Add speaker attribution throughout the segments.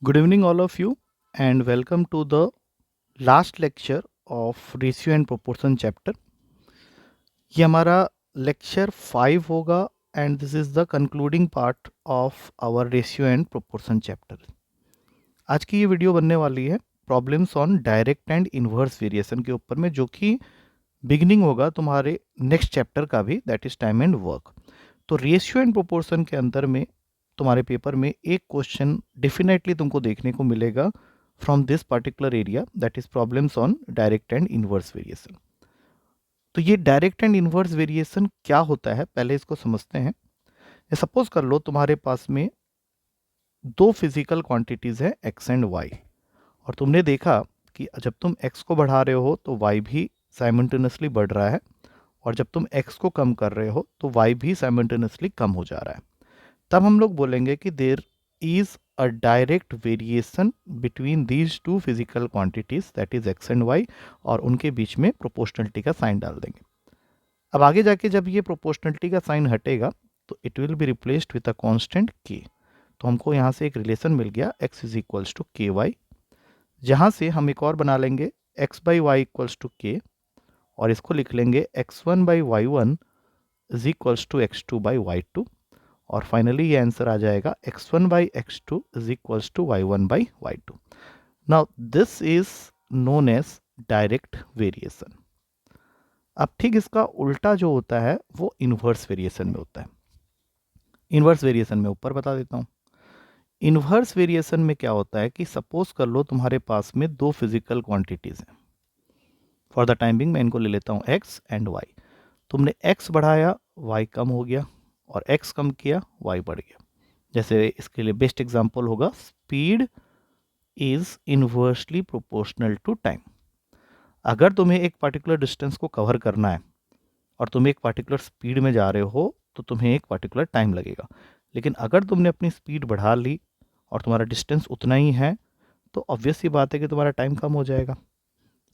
Speaker 1: Good evening, all of you, and welcome to the last lecture of ratio and proportion chapter. ये हमारा lecture 5 होगा and this is the concluding part of our ratio and proportion chapter. आज की ये video बनने वाली है problems on direct and inverse variation के ऊपर में, जो कि बिगिनिंग होगा तुम्हारे नेक्स्ट चैप्टर का भी, that is time and work. तो रेशियो एंड प्रोपोर्शन के अंदर में तुम्हारे पेपर में एक क्वेश्चन डेफिनेटली तुमको देखने को मिलेगा from this particular area, that is problems on direct and inverse variation. तो ये डायरेक्ट एंड इन्वर्स वेरिएशन क्या होता है, पहले इसको समझते हैं। सपोज कर लो तुम्हारे पास में दो फिजिकल क्वांटिटीज़ है एक्स एंड वाई, और तुमने देखा कि जब तुम एक्स को बढ़ा रहे हो तो वाई भी साइमल्टेनियसली बढ़ रहा है, और जब तुम एक्स को कम कर रहे हो तो वाई भी साइमल्टेनियसली कम हो जा रहा है। तब हम लोग बोलेंगे कि there is a direct variation between these two physical quantities, that is X and Y, और उनके बीच में प्रोपोर्शनलिटी का साइन डाल देंगे। अब आगे जाके जब ये प्रोपोर्शनलिटी का साइन हटेगा तो it will be replaced with a constant के। तो हमको यहाँ से एक रिलेशन मिल गया x इज इक्वल्स टू के वाई, जहाँ से हम एक और बना लेंगे x by Y equals to K, और इसको लिख लेंगे x1 by Y one is equals to x2 by Y two, और फाइनली ये आंसर आ जाएगा x1 by X two is equals to y1 by Y two. Now this is known as direct variation. अब ठीक इसका उल्टा जो होता है वो इन्वर्स वेरिएशन में होता है। इन्वर्स वेरिएशन में ऊपर बता देता हूँ। इन्वर्स वेरिएशन में क्या होता है कि सपोज कर लो तुम्हारे पास में दो फिजिकल क्वांटिटीज़ हैं। फॉर द टाइम बिंग मैं इनको ले लेता हूँ x एंड y। तुमने x बढ़ाया, y कम हो गया, और x कम किया, y बढ़ गया। जैसे इसके लिए बेस्ट एग्जांपल होगा speed is inversely proportional to time. अगर तुम्हें एक पर्टिकुलर डिस्टेंस को कवर करना है और तुम एक पर्टिकुलर स्पीड में जा रहे हो तो तुम्हें एक पर्टिकुलर टाइम लगेगा, लेकिन अगर तुमने अपनी स्पीड बढ़ा ली और तुम्हारा डिस्टेंस उतना ही है तो ऑब्वियस सी बात है कि तुम्हारा टाइम कम हो जाएगा।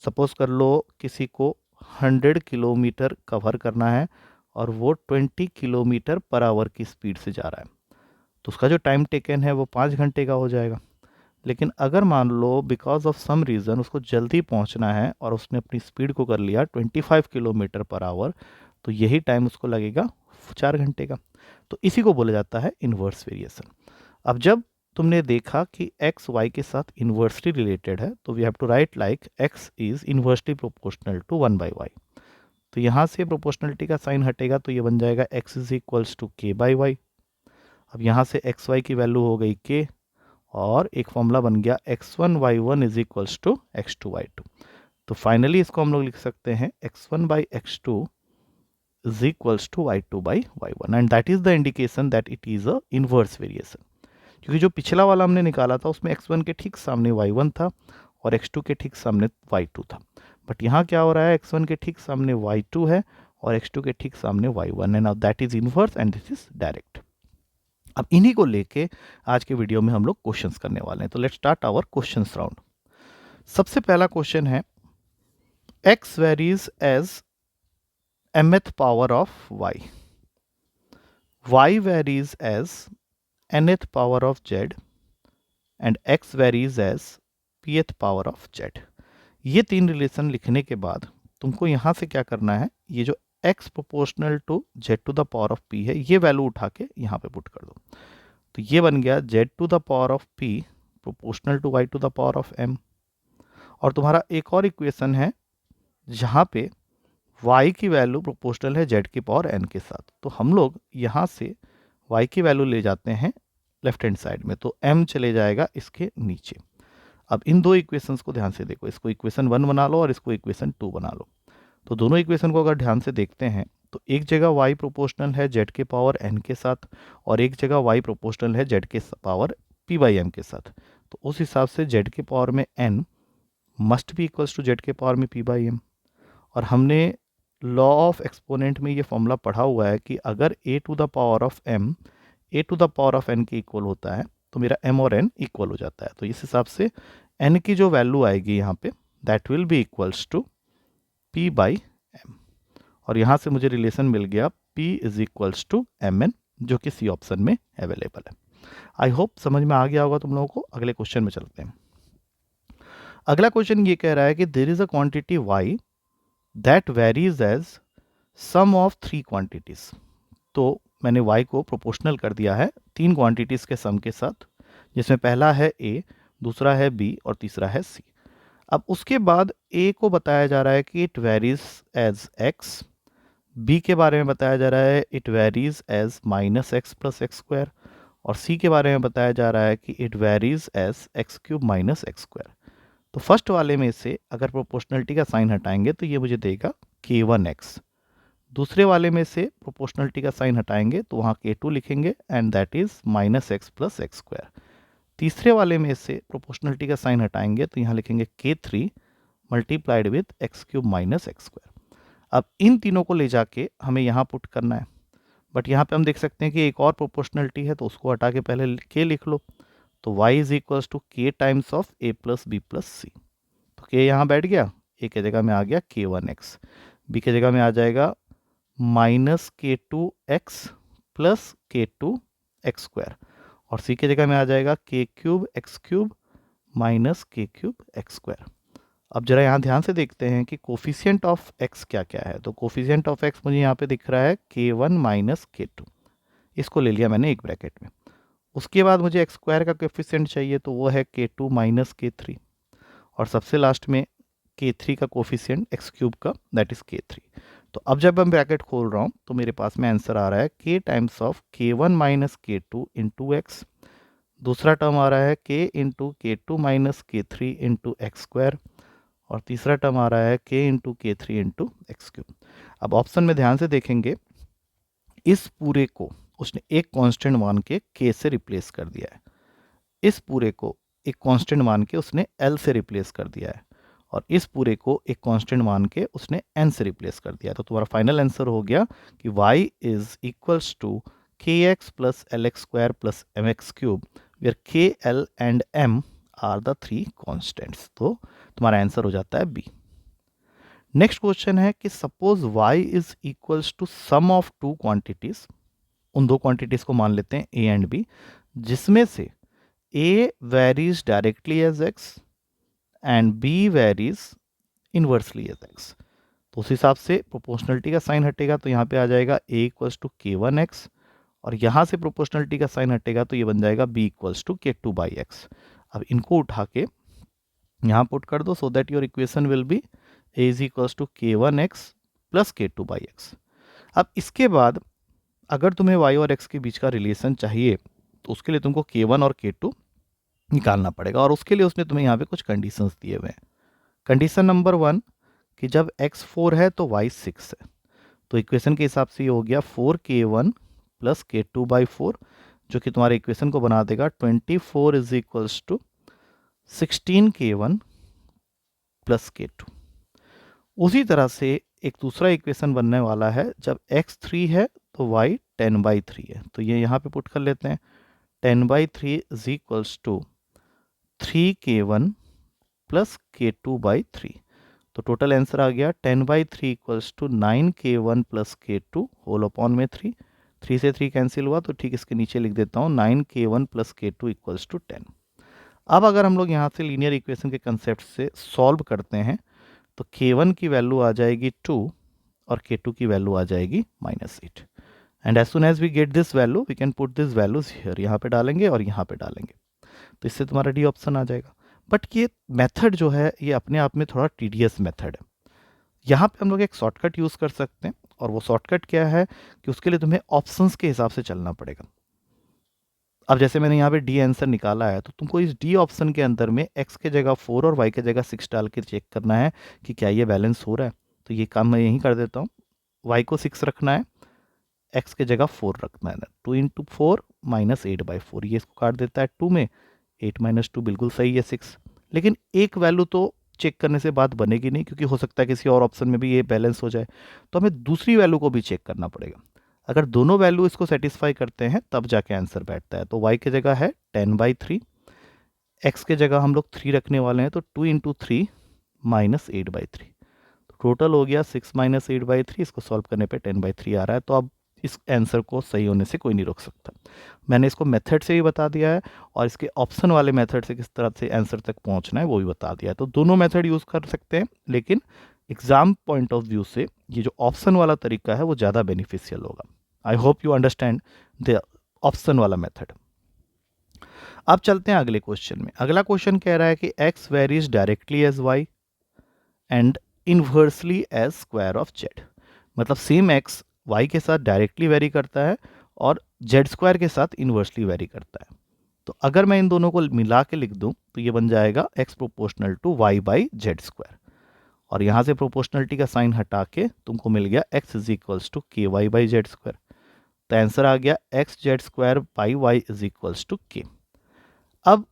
Speaker 1: सपोज कर लो किसी को 100 किलोमीटर कवर करना है और वो 20 किलोमीटर पर आवर की स्पीड से जा रहा है, तो उसका जो टाइम टेकन है वो 5 घंटे का हो जाएगा। लेकिन अगर मान लो बिकॉज ऑफ सम रीज़न उसको जल्दी पहुंचना है और उसने अपनी स्पीड को कर लिया 25 किलोमीटर पर आवर, तो यही टाइम उसको लगेगा 4 घंटे का। तो इसी को बोला जाता है इन्वर्स वेरिएशन। अब जब तुमने देखा कि एक्स वाई के साथ इन्वर्सली रिलेटेड है तो we have to write like X is inversely proportional to 1/y। तो यहाँ से प्रोपोर्शनलिटी का साइन हटेगा तो ये बन जाएगा x इज इक्वल्स टू के बाई वाई। अब यहाँ से एक्स वाई की वैल्यू हो गई के, और एक फॉर्मूला बन गया x1 y1 is equals to x2 y2। तो फाइनली इसको हम लोग लिख सकते हैं x1 by x2 is equals to y2 by y1, and that is the indication that it is a inverse variation. क्योंकि जो पिछला वाला हमने निकाला था उसमें x1 के ठीक सामने y1 था और x2 के ठीक सामने y2 था, बट यहाँ क्या हो रहा है x1 के ठीक सामने y2 है और x2 के ठीक सामने y1 है। Now that is inverse and this is direct. अब इन्हीं को लेके आज के वीडियो में हम लोग क्वेश्चंस करने वाले हैं। तो let's start our questions round. सबसे पहला क्वेश्चन है x varies as mth power of y varies as nth power of z, and x varies as pth power of z। ये तीन रिलेशन लिखने के बाद तुमको यहाँ से क्या करना है, ये जो x proportional to z to the power of p है ये वैल्यू उठा के यहाँ पे पुट कर दो। तो ये बन गया z to the power of p proportional to y to the power of m। और तुम्हारा एक और इक्वेशन है जहाँ पे y की वैल्यू प्रोपोर्शनल है z की पावर n के साथ। तो हम लोग यहाँ से y की वैल्यू ले जाते हैं लेफ्ट हैंड साइड में, तो m चले जाएगा इसके नीचे। अब इन दो इक्वेशंस को ध्यान से देखो, इसको इक्वेशन 1 बना लो और इसको इक्वेशन 2 बना लो। तो दोनों इक्वेशन को अगर ध्यान से देखते हैं तो एक जगह y प्रोपोर्शनल है z के पावर n के साथ और एक जगह y प्रोपोर्शनल है z के पावर p बाई m के साथ। तो उस हिसाब से z के पावर में n must be equals to z के पावर में p बाई m। और हमने लॉ ऑफ एक्सपोनेंट में ये फॉर्मूला पढ़ा हुआ है कि अगर a to the power of m a to the power of n के इक्वल होता है तो मेरा m और n इक्वल हो जाता है। तो इस हिसाब से n की जो वैल्यू आएगी यहाँ पे that will be equals to p by m। और यहाँ से मुझे रिलेशन मिल गया p is equals to mn, जो कि सी ऑप्शन में अवेलेबल है। आई होप समझ में आ गया होगा तुम लोगों को। अगले क्वेश्चन में चलते हैं। अगला क्वेश्चन ये कह रहा है कि there is a quantity y that varies as sum of three quantities. तो मैंने y को प्रोपोर्शनल कर दिया है तीन क्वांटिटीज के सम के साथ, जिसमें पहला है a, दूसरा है b और तीसरा है c। अब उसके बाद a को बताया जा रहा है कि it varies as x, b के बारे में बताया जा रहा है it varies as minus x plus x square, और c के बारे में बताया जा रहा है कि it varies as x cube minus x square. तो फर्स्ट वाले में से अगर प्रोपोर्शनलिटी का साइन हटाएंगे तो ये मुझे देगा k1x। दूसरे वाले में से प्रोपोर्शनलिटी का साइन हटाएंगे तो वहाँ k2 लिखेंगे and that is minus x plus x square. तीसरे वाले में से प्रोपोर्शनलिटी का साइन हटाएंगे तो यहाँ लिखेंगे k3 multiplied with x cube minus x square. अब इन तीनों को ले जाके हमें यहाँ पुट करना है, बट यहाँ पे हम देख सकते हैं कि एक और प्रोपोर्शनलिटी है तो उसको हटा के पहले k लिख लो। तो y is equals to k times of a plus B plus C. तो k यहाँ बैठ गया, a के जगह में आ गया k1x, b के जगह में आ जाएगा minus k2x plus k2x square, और c के जगह में आ जाएगा k cube x cube minus k cube x square. अब जरा यहाँ ध्यान से देखते हैं कि कोफिशिएंट ऑफ x क्या क्या है। तो कोफिशिएंट ऑफ x मुझे यहाँ पे दिख रहा है k1 माइनस k2, इसको ले लिया मैंने एक ब्रैकेट में। उसके बाद मुझे एक्स स्क्वायर का कोफिशिएंट चाहिए तो वो है k2 माइनस k3, और सबसे लास्ट में k3 का कोफिशिएंट एक्स क्यूब का दैट इज k3। तो अब जब मैं ब्रैकेट खोल रहा हूँ तो मेरे पास में आंसर आ रहा है k times of k1 minus k2 into x, दूसरा टर्म आ रहा है k into k2 minus k3 into x square, और तीसरा टर्म आ रहा है k into k3 into x cube. अब ऑप्शन में ध्यान से देखेंगे, इस पूरे को उसने एक कांस्टेंट मान के k से रिप्लेस कर दिया है, इस पूरे को एक कांस्टेंट मान के उसने l से रिप्लेस कर दिया है, और इस पूरे को एक कांस्टेंट मान के उसने n से रिप्लेस कर दिया। तो तुम्हारा फाइनल आंसर हो गया कि y is equals to kx plus l x square plus m x cube, where k, l and m are the three constants. तो तुम्हारा आंसर हो जाता है बी। नेक्स्ट क्वेश्चन है कि suppose y is equals to sum of two quantities, उन दो quantities को मान लेते हैं a एंड b, जिसमें से a varies directly as x and b varies inversely as x। तो उस हिसाब से प्रोपोर्शनलिटी का साइन हटेगा तो यहाँ पे आ जाएगा a इक्वल्स टू k1x, और यहाँ से प्रोपोर्शनलिटी का साइन हटेगा तो ये बन जाएगा b equals to k2 by x. अब इनको उठा के यहाँ पुट कर दो so that your equation will be a is equals to k1x plus k2 by x. अब इसके बाद अगर तुम्हें y और x के बीच का रिलेशन चाहिए तो उसके लिए तुमको k1 और k2 निकालना पड़ेगा, और उसके लिए उसने तुम्हें यहाँ पे कुछ कंडीशंस दिए हुए हैं। कंडीशन नंबर 1 कि जब x 4 है तो y 6 है, तो इक्वेशन के हिसाब से ये हो गया 4k1 प्लस k2 बाई 4, जो कि तुम्हारे इक्वेशन को बना देगा 24 is equals to 16k1 plus k2। उसी तरह से एक दूसरा इक्वेशन बनने वाला है, जब x 3 है तो y 10 बाई 3 है, तो ये यहाँ पे पुट कर लेते हैं 10 by 3 is equals to 3k1 plus k2 by 3। तो टोटल आंसर आ गया 10 by 3 equals to 9k1 plus k2 whole upon में 3, 3 से 3 कैंसिल हुआ तो ठीक इसके नीचे लिख देता हूँ 9k1 plus k2 equals to 10। अब अगर हम लोग यहाँ से लीनियर इक्वेशन के कंसेप्ट से सॉल्व करते हैं तो k1 की वैल्यू आ जाएगी 2 और k2 की वैल्यू आ जाएगी -8, and as soon as we get this value we can put this values here, यहाँ पे डालेंगे और यहाँ पे डालेंगे, तो इससे तुम्हारा डी ऑप्शन आ जाएगा। बट ये मेथड जो है ये अपने आप में थोड़ा टीडियस मेथड है। यहाँ पे हम लोग एक शॉर्टकट यूज़ कर सकते हैं, और वो शॉर्टकट क्या है कि उसके लिए तुम्हें ऑप्शंस के हिसाब से चलना पड़ेगा। अब जैसे मैंने यहाँ पे डी आंसर निकाला है तो तुमको इस डी ऑप्शन के अंदर में x के जगह 4 और y के जगह 6 डाल के चेक करना है कि क्या ये बैलेंस हो रहा है। तो ये काम मैं यहीं कर देता हूँ, y को 6 रखना है, x के जगह 4 रखना है, 2 इंटू 4 माइनस 8 बाई 4, ये इसको काट देता है 2 में, 8 माइनस 2 बिल्कुल सही है 6। लेकिन एक वैल्यू तो चेक करने से बात बनेगी नहीं, क्योंकि हो सकता है किसी और ऑप्शन में भी ये बैलेंस हो जाए, तो हमें दूसरी वैल्यू को भी चेक करना पड़ेगा। अगर दोनों वैल्यू इसको सेटिस्फाई करते हैं तब जाके आंसर बैठता है। तो y के जगह है 10 बाई 3, x के जगह हम लोग 3 रखने वाले हैं तो 2 इंटू 3 माइनस 8 बाई 3, तो टोटल हो गया 6 माइनस 8 बाई 3, इसको सॉल्व करने पे 10 बाई 3 आ रहा है। तो अब इस आंसर को सही होने से कोई नहीं रोक सकता। मैंने इसको मेथड से भी बता दिया है और इसके ऑप्शन वाले मेथड से किस तरह से आंसर तक पहुंचना है वो भी बता दिया है। तो दोनों मेथड यूज़ कर सकते हैं, लेकिन एग्जाम पॉइंट ऑफ व्यू से ये जो ऑप्शन वाला तरीका है वो ज़्यादा बेनिफिशियल होगा। I hope you understand the option वाला मेथड। अब चलते हैं अगले क्वेश्चन में। अगला क्वेश्चन कह रहा है कि x varies directly as y and inversely as square of z। मतलब सेम x y के साथ डायरेक्टली वेरी करता है और z स्क्वायर के साथ इनवर्सली वेरी करता है। तो अगर मैं इन दोनों को मिला के लिख दूं तो ये बन जाएगा x proportional to y by z square, और यहाँ से प्रोपोर्शनलिटी का साइन हटा के तुमको मिल गया x इज इक्वल्स टू के वाई बाई जेड स्क्वायर। तो आंसर आ गया x z square by y is equals to k. अब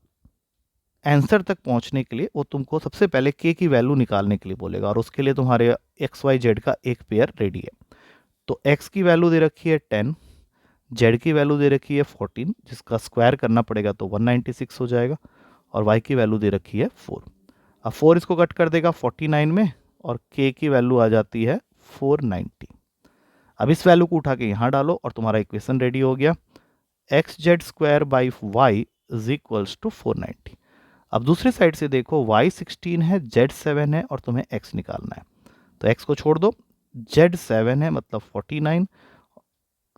Speaker 1: आंसर तक पहुंचने के लिए वो तुमको सबसे पहले के की वैल्यू निकालने के लिए बोलेगा, और उसके लिए तुम्हारे एक्स वाई जेड का एक पेयर रेडी है। तो एक्स की वैल्यू दे रखी है 10, जेड की वैल्यू दे रखी है 14, जिसका स्क्वायर करना पड़ेगा तो 196 हो जाएगा, और वाई की वैल्यू दे रखी है 4। अब 4 इसको कट कर देगा 49 में, और के की वैल्यू आ जाती है 490। अब इस वैल्यू को उठा के यहाँ डालो और तुम्हारा इक्वेशन रेडी हो गया, x z square by y is equals to 490। अब दूसरी साइड से देखो, y 16 है, z 7 है और तुम्हें x निकालना है। तो x को छोड़ दो, z 7 है मतलब 49,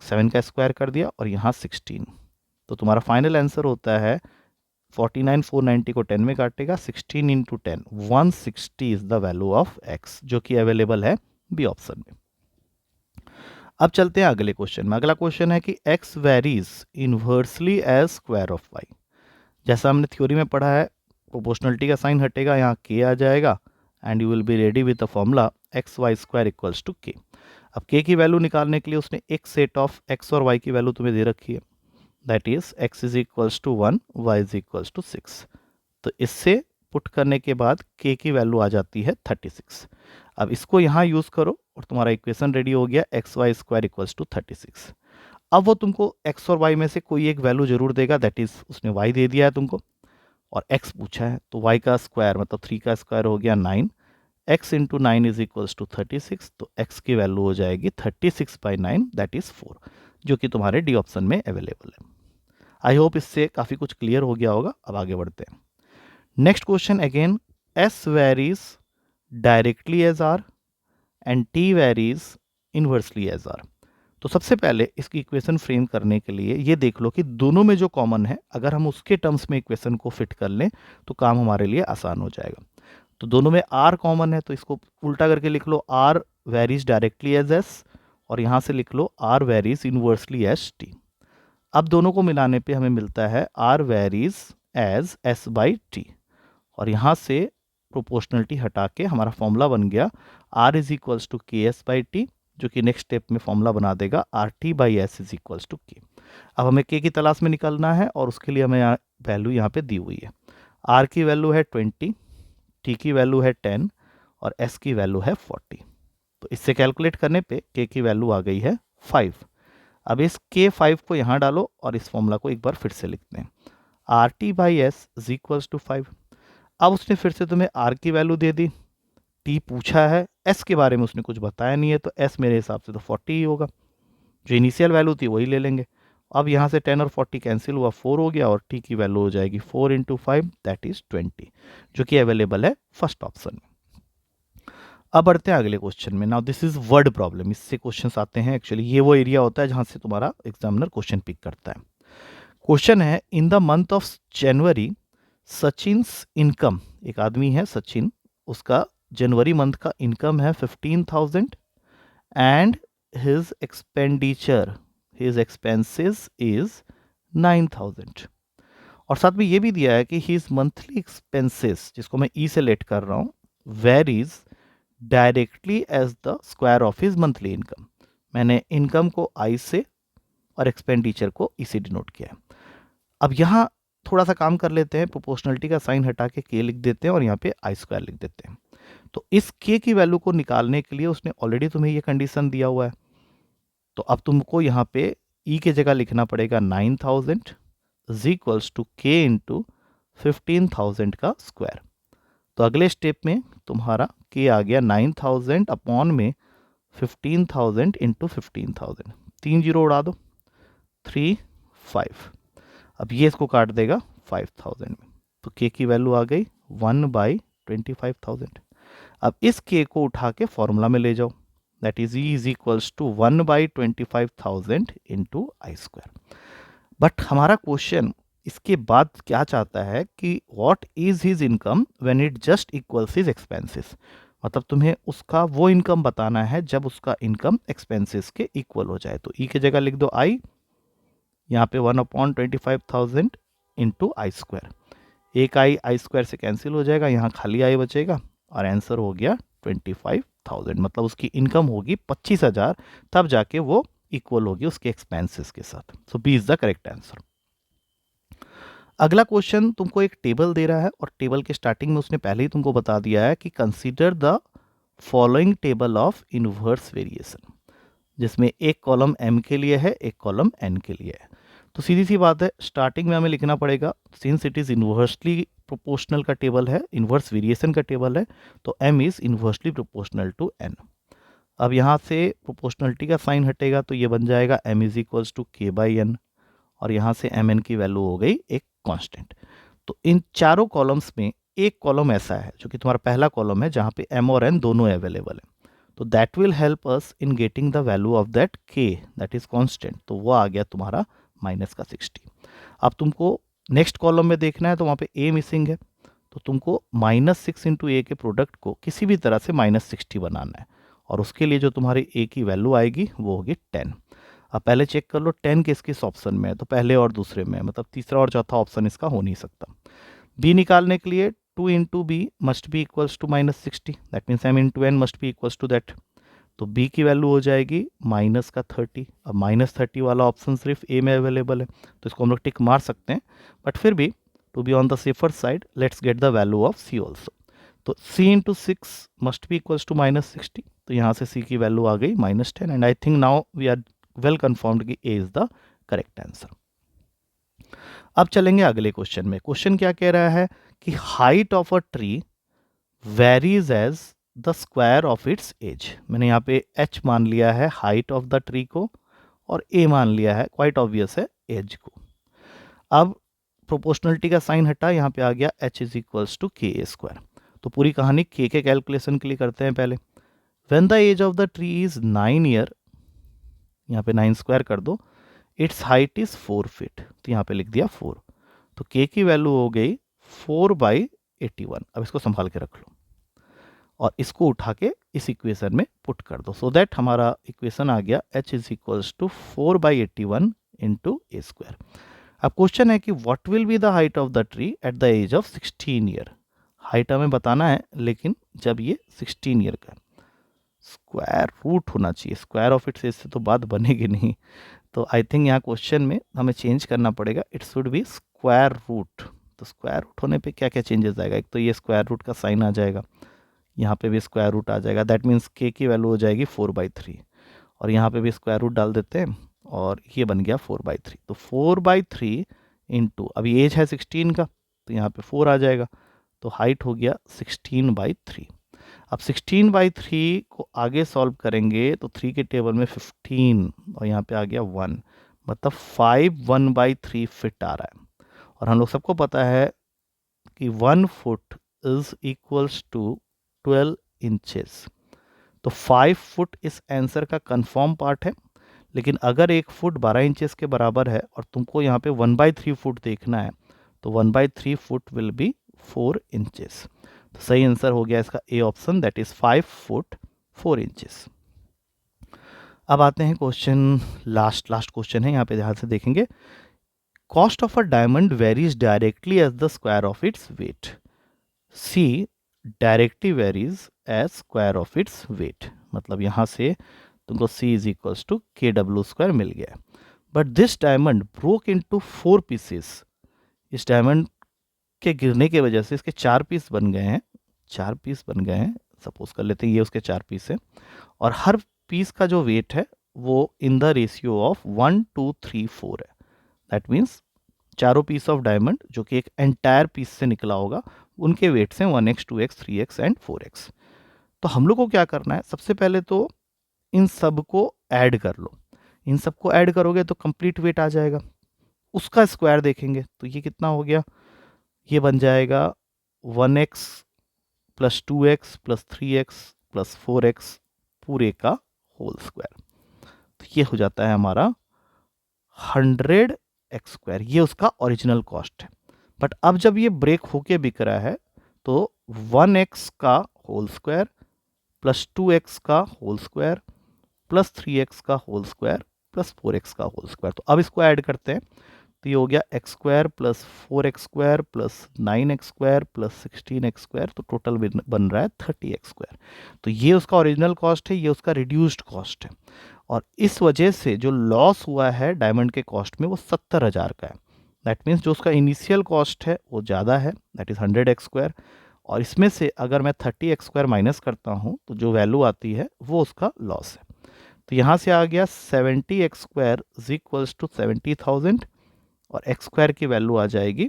Speaker 1: 7 का स्क्वायर कर दिया और यहाँ 16। तो तुम्हारा फाइनल आंसर होता है 49, 490 को 10 में काटेगा, 16 into 10, 160 is the value of x, जो कि अवेलेबल है बी ऑप्शन में। अब चलते हैं अगले क्वेश्चन में। अगला क्वेश्चन है कि x varies inversely as square of y। जैसा हमने थ्योरी में पढ़ा है, प्रोपोर्शनलिटी का साइन हटेगा, यहाँ k आ जाएगा, and you will be ready with the formula x y square equals to k. अब k की वैल्यू निकालने के लिए उसने एक सेट ऑफ x और y की वैल्यू तुम्हें दे रखी है, that is x is equals to 1, y is equals to 6। तो इससे पुट करने के बाद k की वैल्यू आ जाती है 36। अब इसको यहाँ यूज़ करो और तुम्हारा इक्वेशन रेडी हो गया, x y square equals to 36। अब वो तुमको x और y में से कोई एक वैल्यू जरूर देगा, दैट इज उसने y दे दिया है तुमको और x पूछा है, तो y का स्क्वायर मतलब 3 का स्क्वायर हो गया 9, x into 9 is equals to 36। तो x की वैल्यू हो जाएगी 36 बाई 9 दैट इज 4, जो कि तुम्हारे डी ऑप्शन में अवेलेबल है। आई होप इससे काफ़ी कुछ क्लियर हो गया होगा। अब आगे बढ़ते हैं। Next question again, s varies directly as r and t varies inversely as r। तो सबसे पहले इसकी इक्वेशन फ्रेम करने के लिए ये देख लो कि दोनों में जो कॉमन है, अगर हम उसके टर्म्स में इक्वेशन को फिट कर लें तो काम हमारे लिए आसान हो जाएगा। तो दोनों में r कॉमन है, तो इसको उल्टा करके लिख लो, r varies directly as s, और यहाँ से लिख लो r varies inversely as t। अब दोनों को मिलाने पे हमें मिलता है r varies as s by t, और यहाँ से प्रोपोर्शनलिटी हटा के हमारा फॉर्मूला बन गया r is equals to k s by t, जो कि नेक्स्ट स्टेप में फॉर्मूला बना देगा r t by s is equals to k. अब हमें के की तलाश में निकलना है और उसके लिए हमें वैल्यू यहाँ पे दी हुई है। आर की वैल्यू है 20, टी की वैल्यू है 10 और एस की वैल्यू है 40। तो इससे कैलकुलेट करने पे के की वैल्यू आ गई है 5। अब इस के 5 को यहाँ डालो और इस फॉर्मूला को एक बार फिर से लिखते हैं, r t by s is equals to 5। अब उसने फिर से तुम्हें आर की वैल्यू दे दी, टी पूछा है, एस के बारे में उसने कुछ बताया नहीं है, तो एस मेरे हिसाब से तो 40 ही होगा, जो इनिशियल वैल्यू थी वही ले लेंगे। अब यहाँ से 10 और 40 कैंसिल हुआ, 4 हो गया, और टी की वैल्यू हो जाएगी 4 इंटू 5 दैट इज 20, जो कि अवेलेबल है फर्स्ट ऑप्शन में। अब बढ़ते हैं अगले क्वेश्चन में। Now this is word problem, इससे क्वेश्चंस आते हैं। एक्चुअली ये वो एरिया होता है जहाँ से तुम्हारा एग्जामिनर क्वेश्चन पिक करता है। क्वेश्चन है, in the month of January Sachin's income, एक आदमी है सचिन, उसका जनवरी मंथ का इनकम है 15,000 and his expenditure, his expenses is 9,000। और साथ में ये भी दिया है कि हिज मंथली एक्सपेंसेस, जिसको मैं ई से लेट कर रहा हूँ, varies directly as the square of his monthly income. मैंने इनकम को आई से और एक्सपेंडिचर को ई से डिनोट किया है। अब यहाँ थोड़ा सा काम कर लेते हैं, प्रोपोर्शनलिटी का साइन हटा के के लिख देते हैं और यहाँ पे आई स्क्वायर लिख देते हैं। तो इस के की वैल्यू को निकालने के लिए उसने ऑलरेडी तुम्हें ये कंडीशन दिया हुआ है, तो अब तुमको यहाँ पे ई के जगह लिखना पड़ेगा 9,000 इज इक्वल्स टू के इंटू 15,000 का स्क्वायर। तो अगले स्टेप में तुम्हारा के आ गया 9,000 अपॉन में 15,000 इंटू 15,000, 3 जीरो उड़ा दो, 3 5। अब ये इसको काट देगा 5000 में, तो के की वैल्यू आ गई 1/25,000। अब इस के को उठा के फॉर्मूला में ले जाओ, that is E is equals to 1/25,000 into I square. But हमारा क्वेश्चन इसके बाद क्या चाहता है कि what is his income when it just equals his expenses. मतलब तुम्हें उसका वो इनकम बताना है जब उसका इनकम एक्सपेंसेस के इक्वल हो जाए। तो ई की जगह लिख दो आई, यहाँ पे 1/25,000 इंटू आई स्क्वायर। एक आई स्क्वायर से कैंसिल हो जाएगा, यहाँ खाली आई बचेगा और आंसर हो गया 25,000। मतलब उसकी इनकम होगी 25,000, तब जाके वो इक्वल होगी उसके एक्सपेंसेस के साथ। So B is the correct answer. अगला क्वेश्चन तुमको एक टेबल दे रहा है और टेबल के स्टार्टिंग में उसने पहले ही तुमको बता दिया है कि consider the following table of inverse variation, जिसमें एक कॉलम m के लिए है, एक कॉलम n के लिए है। तो सीधी सी बात है, स्टार्टिंग में हमें लिखना पड़ेगा, since it is inversely proportional का टेबल है, इन्वर्स वेरिएशन का टेबल है, तो m is inversely proportional to n। अब यहाँ से प्रोपोर्शनलिटी का साइन हटेगा तो ये बन जाएगा m is equals to k by n, और यहाँ से mn की वैल्यू हो गई एक कांस्टेंट। तो इन चारों कॉलम्स में एक कॉलम ऐसा है जो कि तुम्हारा पहला कॉलम है जहाँ पे m और n दोनों अवेलेबल है, तो that will help us in getting the value of that k, that is constant. तो वो आ गया तुम्हारा माइनस का 60। अब तुमको नेक्स्ट कॉलम में देखना है तो वहाँ पे a मिसिंग है, तो तुमको -6 इंटू ए के प्रोडक्ट को किसी भी तरह से -60 बनाना है, और उसके लिए जो तुम्हारी a की वैल्यू आएगी वो होगी 10। अब पहले चेक कर लो 10 किस किस ऑप्शन में है, तो पहले और दूसरे में, मतलब तीसरा और चौथा ऑप्शन इसका हो नहीं सकता। b निकालने के लिए 2 into b must be equals to -60, that means m into n must be equals to that. तो b की वैल्यू हो जाएगी माइनस का 30। अब -30 वाला ऑप्शन सिर्फ a में अवेलेबल है, तो इसको हम लोग टिक मार सकते हैं, बट फिर भी to be on the safer side let's get the value of c also. तो c into 6 must be equals to -60, तो यहाँ से c की वैल्यू आ गई -10, and I think now we are well confirmed कि a is the correct answer. अब चलेंगे अगले क्वेश्चन में। क्वेश्चन क्या कह रहा है कि height of a tree varies as the square of its age. मैंने यहाँ पे h मान लिया है हाइट ऑफ द ट्री को, और a मान लिया है, क्वाइट ऑब्वियस है, एज को। अब प्रोपोर्शनलिटी का साइन हटा, यहाँ पे आ गया h इज इक्वल्स टू के स्क्वायर। तो पूरी कहानी k के कैलकुलेशन के लिए करते हैं पहले। When the age of the tree is 9 year, यहाँ पे 9 स्क्वायर कर दो, इट्स हाइट इज 4 फीट, तो यहाँ पे लिख दिया 4। तो k की वैल्यू हो गई 4/81। अब इसको संभाल के रख लो और इसको उठा के इस इक्वेशन में पुट कर दो, सो दैट हमारा इक्वेशन आ गया h is equals to 4/81 into a square. अब क्वेश्चन है कि what will be the height of the tree at the age of 16 year. Height हमें बताना है, लेकिन जब ये 16 ईयर का, स्क्वायर रूट होना चाहिए, स्क्वायर ऑफ इट्स एज से तो बात बनेगी नहीं। तो आई थिंक यहाँ क्वेश्चन में हमें चेंज करना पड़ेगा, it should be square root. तो स्क्वायर रूट होने पे क्या क्या चेंजेस आएगा, एक तो ये स्क्वायर रूट का साइन आ जाएगा, यहाँ पे भी स्क्वायर रूट आ जाएगा, दैट मीन्स k की वैल्यू हो जाएगी 4/3, और यहाँ पे भी स्क्वायर रूट डाल देते हैं और ये बन गया 4/3। तो 4/3 इंटू, अभी एज है 16 का, तो यहाँ पे 4 आ जाएगा, तो हाइट हो गया 16/3। अब 16/3 को आगे सॉल्व करेंगे तो 3 के टेबल में 15 और यहाँ पे आ गया 1, मतलब 5 1/3 फिट आ रहा है। और हम लोग सबको पता है कि 1 foot is equals to 12 inches. तो 5 फुट इस आंसर का कंफर्म पार्ट है, लेकिन अगर 1 फुट 12 इंचेस के बराबर है और तुमको यहाँ पे 1/3 फुट देखना है, तो 1/3 फुट विल बी 4 इंचेस। तो सही आंसर हो गया इसका A option, that is 5 foot 4 inches. अब आते हैं क्वेश्चन, लास्ट क्वेश्चन है, यहाँ पे ध्यान से देखेंगे। Cost of a diamond varies directly as the square of its weight. C directly varies as square of its weight, मतलब यहाँ से तुमको c is equals to KW² मिल गया। But this diamond broke into 4 pieces. इस diamond के गिरने की वजह से इसके 4 पीस बन गए हैं, 4 पीस बन गए हैं, सपोज कर लेते हैं ये उसके 4 पीस हैं, और हर पीस का जो वेट है वो इन द रेशियो ऑफ 1 2 3 4 है। दैट मीन्स चारों पीस ऑफ डायमंड जो कि एक एंटायर पीस से निकला होगा, उनके वेट्स हैं 1x 2x 3x and 4x। तो हम लोग को क्या करना है, सबसे पहले तो इन सब को ऐड कर लो। इन सबको ऐड करोगे तो कंप्लीट वेट आ जाएगा, उसका स्क्वायर देखेंगे तो ये कितना हो गया, ये बन जाएगा 1x plus 2x plus 3x plus 4x पूरे का होल स्क्वायर। तो ये हो जाता है हमारा 100x²। ये उसका ओरिजिनल कॉस्ट है। बट अब जब ये ब्रेक होके बिक रहा है तो 1x का होल स्क्वायर प्लस 2x का होल स्क्वायर प्लस 3x का होल स्क्वायर प्लस 4x का होल स्क्वायर। तो अब इसको ऐड करते हैं तो ये हो गया x² plus 4x² plus 9x² plus 16x²। तो टोटल बन रहा है 30x²। तो ये उसका ओरिजिनल कॉस्ट है, ये उसका रिड्यूस्ड कॉस्ट है। और इस वजह से जो लॉस हुआ है डायमंड के कॉस्ट में वो 70,000 का है। दैट मीन्स जो उसका इनिशियल कॉस्ट है वो ज़्यादा है, दैट इज़ 100x²। और इसमें से अगर मैं 30x² माइनस करता हूँ तो जो वैल्यू आती है वो उसका लॉस है। तो यहाँ से आ गया 70x² इज इक्वल्स टू 70,000 और x² की वैल्यू आ जाएगी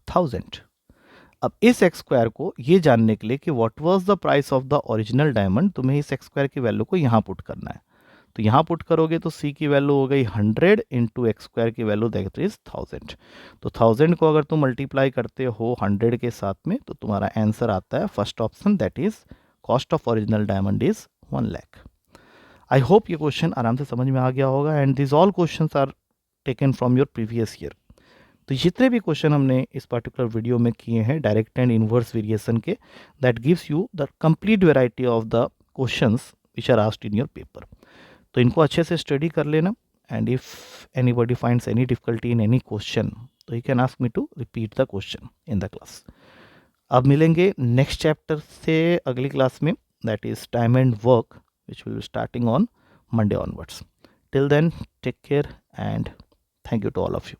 Speaker 1: 1000। अब इस x² को ये जानने के लिए कि what was the price of the original diamond, तुम्हें इस x² की वैल्यू को यहाँ पुट करना है। तो यहाँ पुट करोगे तो c की वैल्यू हो गई 100 इंटू x² की वैल्यू दैट इज 1000। तो 1000 को अगर तुम मल्टीप्लाई करते हो 100 के साथ में तो तुम्हारा आंसर आता है first option, that is cost of original diamond is 1 lakh. I hope ये क्वेश्चन आराम से समझ में आ गया होगा and this all questions are taken from your previous year. तो जितने भी क्वेश्चन हमने इस पर्टिकुलर वीडियो में किए हैं डायरेक्ट एंड इनवर्स वेरिएशन के, that gives you the complete variety of the questions which are asked in your paper. तो इनको अच्छे से स्टडी कर लेना and if anybody finds any difficulty in any question तो he can ask me to repeat the question in the class. अब मिलेंगे next chapter से अगली क्लास में, that is time and work which will be starting on Monday onwards. Till then, take care and thank you to all of you.